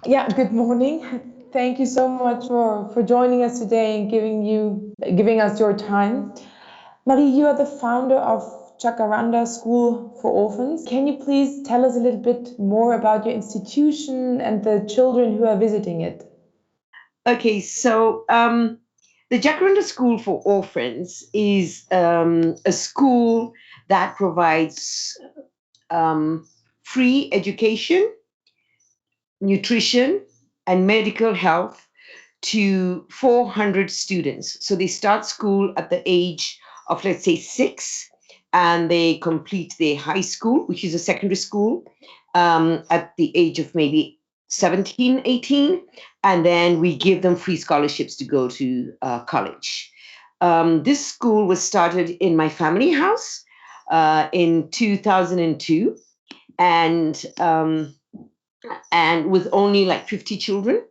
Yeah, good morning. Thank you so much for joining us today and giving us your time. Marie, you are the founder of Jacaranda School for Orphans. Can you please tell us a little bit more about your institution and the children who are visiting it? Okay, the Jacaranda School for Orphans is a school that provides um, free education, nutrition, and medical health to 400 students. So they start school at the age of, let's say, 6, and they complete their high school, which is a secondary school, at the age of maybe 17, 18. And then we give them free scholarships to go to college. This school was started in my family house in 2002. And with only like 50 children.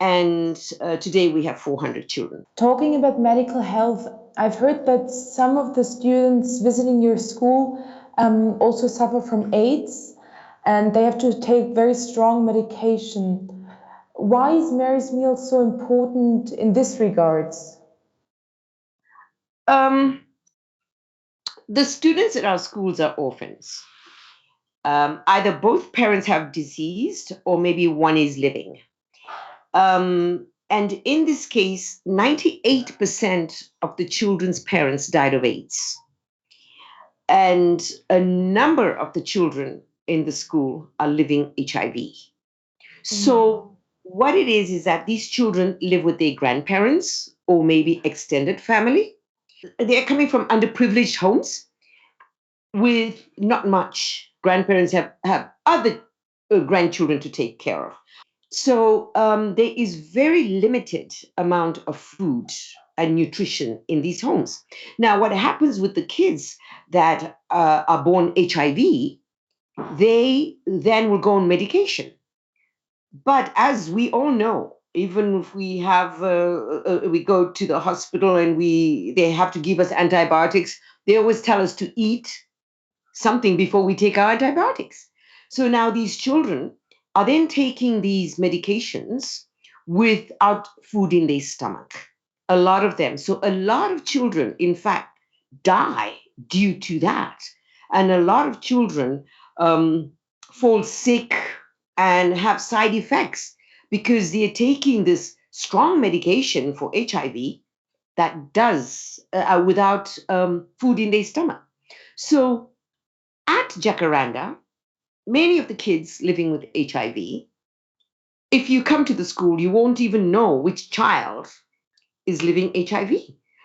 And today we have 400 children. Talking about medical health, I've heard that some of the students visiting your school also suffer from AIDS and they have to take very strong medication. Why is Mary's Meal so important in this regards? Um, the students at our schools are orphans. Either both parents have deceased or maybe one is living. And in this case, 98% of the children's parents died of AIDS. And a number of the children in the school are living HIV. So, what it is that these children live with their grandparents or maybe extended family. They are coming from underprivileged homes with not much. Grandparents have other grandchildren to take care of. So there is very limited amount of food and nutrition in these homes. Now, what happens with the kids that are born HIV, they then will go on medication. But as we all know, even if we go to the hospital and they have to give us antibiotics, they always tell us to eat something before we take our antibiotics. So now these children are then taking these medications without food in their stomach. A lot of them. So a lot of children, in fact, die due to that. And a lot of children um, fall sick and have side effects because they're taking this strong medication for HIV that does without food in their stomach. So at Jacaranda, many of the kids living with HIV, if you come to the school, you won't even know which child is living HIV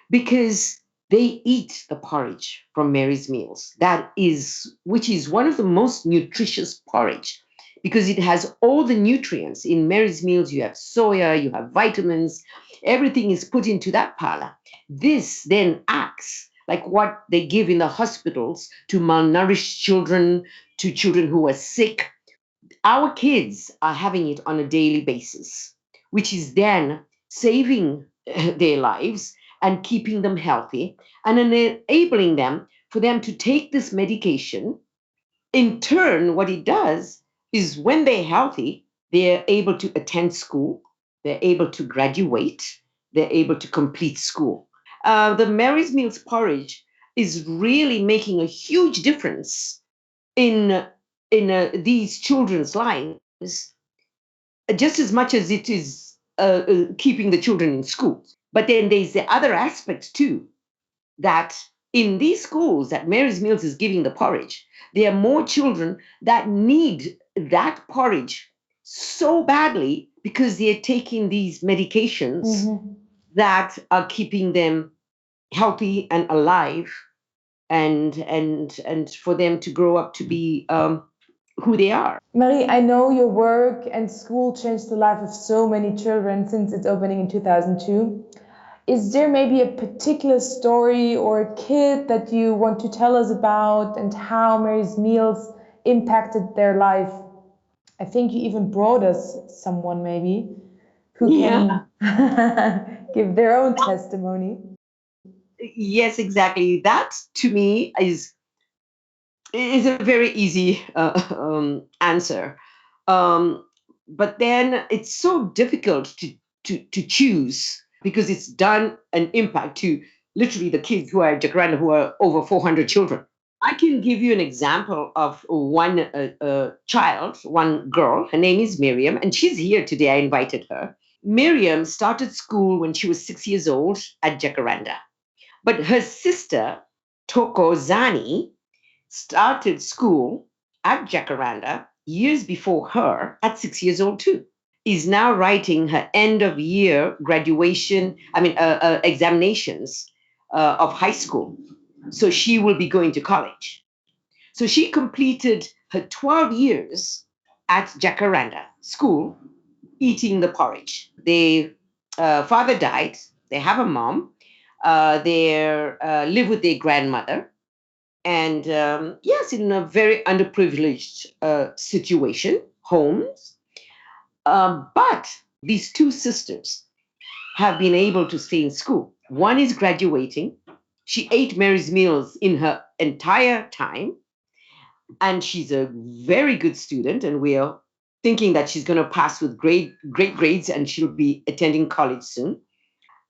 because they eat the porridge from Mary's Meals. Which is one of the most nutritious porridge because it has all the nutrients. In Mary's Meals, you have soya, you have vitamins, everything is put into that parlor. This then acts like what they give in the hospitals to malnourished children, to children who are sick. Our kids are having it on a daily basis, which is then saving their lives and keeping them healthy and enabling them for them to take this medication. In turn, what it does is when they're healthy, they're able to attend school, they're able to graduate, they're able to complete school. The Mary's Meals porridge is really making a huge difference in these children's lives just as much as it is keeping the children in school. But then there's the other aspect too, that in these schools that Mary's Meals is giving the porridge, there are more children that need that porridge so badly because they're taking these medications that are keeping them healthy and alive and for them to grow up to be who they are. Marie, I know your work and school changed the life of so many children since its opening in 2002. Is there maybe a particular story or a kid that you want to tell us about and how Mary's Meals impacted their life? I think you even brought us someone maybe who Yeah. can give their own testimony. Yes, exactly. That to me is a very easy answer. Um, But then it's so difficult to choose because it's done an impact to literally the kids who are at Jacaranda, who are over 400 children. I can give you an example of one child, one girl. Her name is Miriam, and she's here today. I invited her. Miriam started school when she was 6 years old at Jacaranda. But her sister, Tokozani, started school at Jacaranda years before her at 6 years old, too. Is now writing her end of year graduation, examinations of high school. So she will be going to college. So she completed her 12 years at Jacaranda school eating the porridge. Their father died. They have a mom. They live with their grandmother. And yes, in a very underprivileged situation, homes. But these two sisters have been able to stay in school. One is graduating. She ate Mary's meals in her entire time, and she's a very good student. And we are thinking that she's going to pass with great grades, and she'll be attending college soon.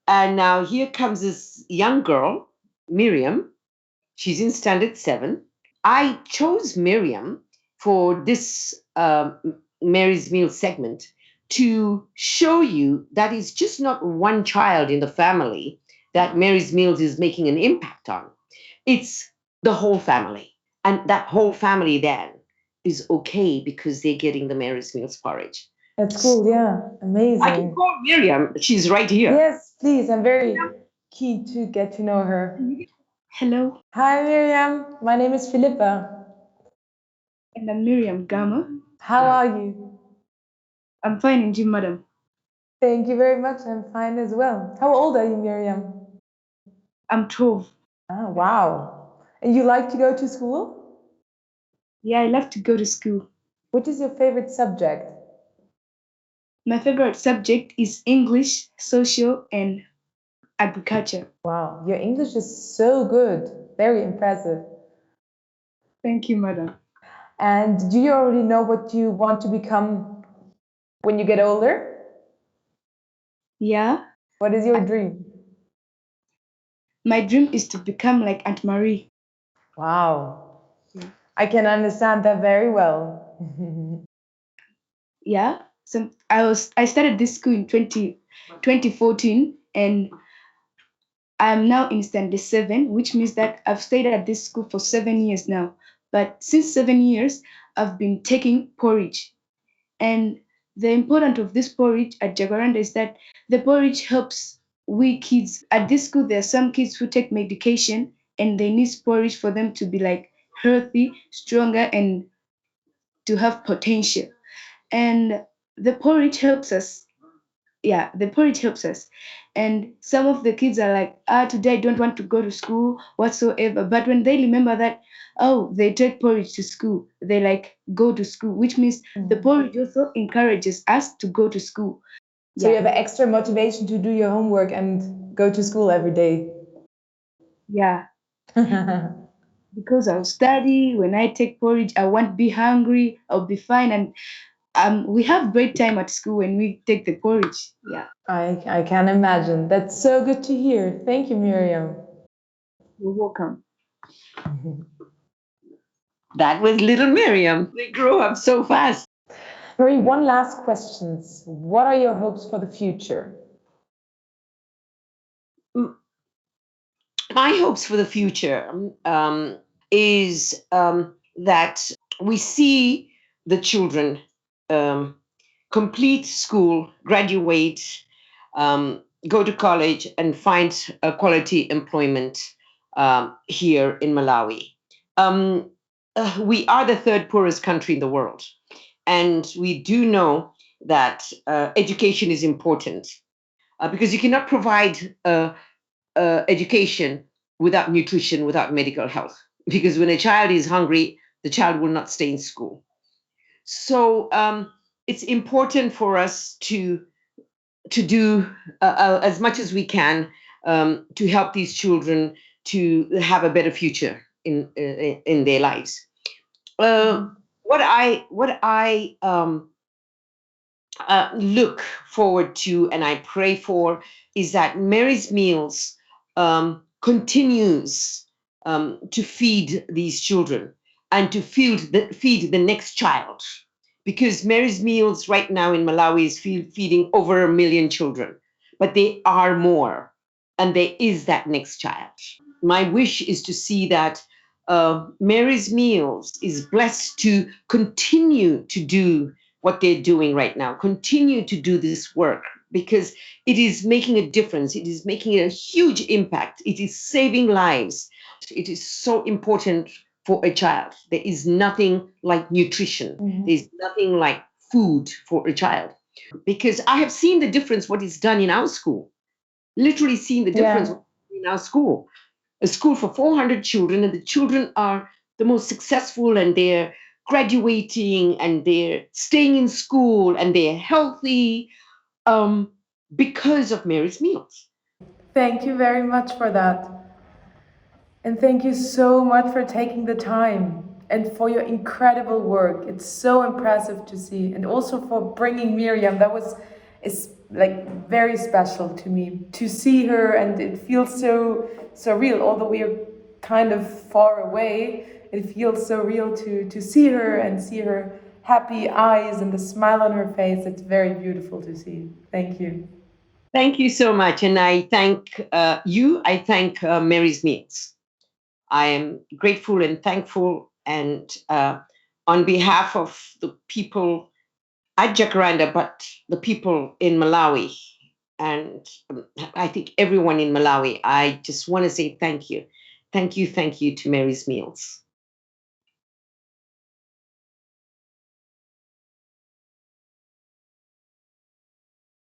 And now here comes this young girl, Miriam. She's in standard 7. I chose Miriam for this Mary's Meal segment to show you that it's just not one child in the family that Mary's Meals is making an impact on. It's the whole family. And that whole family then is okay because they're getting the Mary's Meals porridge. That's cool. Yeah, I can amazing. call Miriam. She's right here. Yes, please. I'm very keen to get to know her. Hello, Hi, Miriam. My name is Philippa. and I'm Miriam Gama. How are you? I'm fine, and you, madam. Thank you very much. I'm fine as well. How old are you, Miriam? I'm 12. Ah, wow. And you like to go to school? Yeah, I love to go to school. What is your favorite subject? My favorite subject is English, social, and agriculture. Wow, your English is so good. Very impressive. Thank you, madam. And do you already know what you want to become when you get older? Yeah, What is your dream? my dream is to become like Aunt Marie. Wow, I can understand that very well. Yeah, so I started this school in 2014, and I'm now in standard 7, which means that I've stayed at this school for 7 years now. But since 7 years, I've been taking porridge. And the importance of this porridge at Jacaranda is that the porridge helps we kids. At this school, there are some kids who take medication and they need porridge for them to be like healthy, stronger, and to have potential. And the porridge helps us. Yeah, the porridge helps us. And some of the kids are like, today I don't want to go to school whatsoever. But when they remember that, oh, they take porridge to school, they like go to school, which means the porridge also encourages us to go to school. So you have an extra motivation to do your homework and go to school every day. Yeah, because I'll study. When I take porridge, I won't be hungry. I'll be fine. And we have great time at school when we take the porridge. Yeah, I can imagine. That's so good to hear. Thank you, Miriam. you're welcome. That was little Miriam. They grew up so fast. Marie, one last question. What are your hopes for the future? My hopes for the future is that we see the children um, complete school, graduate, go to college, and find a quality employment here in Malawi. We are the third poorest country in the world, and we do know that education is important because you cannot provide education without nutrition, without medical health. Because when a child is hungry, the child will not stay in school. So it's important for us to do as much as we can to help these children to have a better future in their lives. What I look forward to and I pray for is that Mary's Meals continues to feed these children and to feed the next child. Because Mary's Meals right now in Malawi is feeding over 1 million children, but there are more, and there is that next child. My wish is to see that Mary's Meals is blessed to continue to do what they're doing right now, continue to do this work because it is making a difference. It is making a huge impact. It is saving lives. It is so important for a child. There is nothing like nutrition. There's nothing like food for a child because I have seen the difference, what is done in our school, literally seen the difference in our school. A school for 400 children, and the children are the most successful, and they're graduating, and they're staying in school, and they're healthy because of Mary's Meals. Thank you very much for that. And thank you so much for taking the time and for your incredible work. It's so impressive to see. And also for bringing Miriam. That was is like very special to me to see her, and it feels so real. Although we are kind of far away, it feels so real to see her and see her happy eyes and the smile on her face. It's very beautiful to see. Thank you. Thank you so much. And I thank you. I thank Mary's Meals. I am grateful and thankful. And on behalf of the people at Jacaranda, but the people in Malawi, and I think everyone in Malawi, I just want to say thank you. Thank you to Mary's Meals.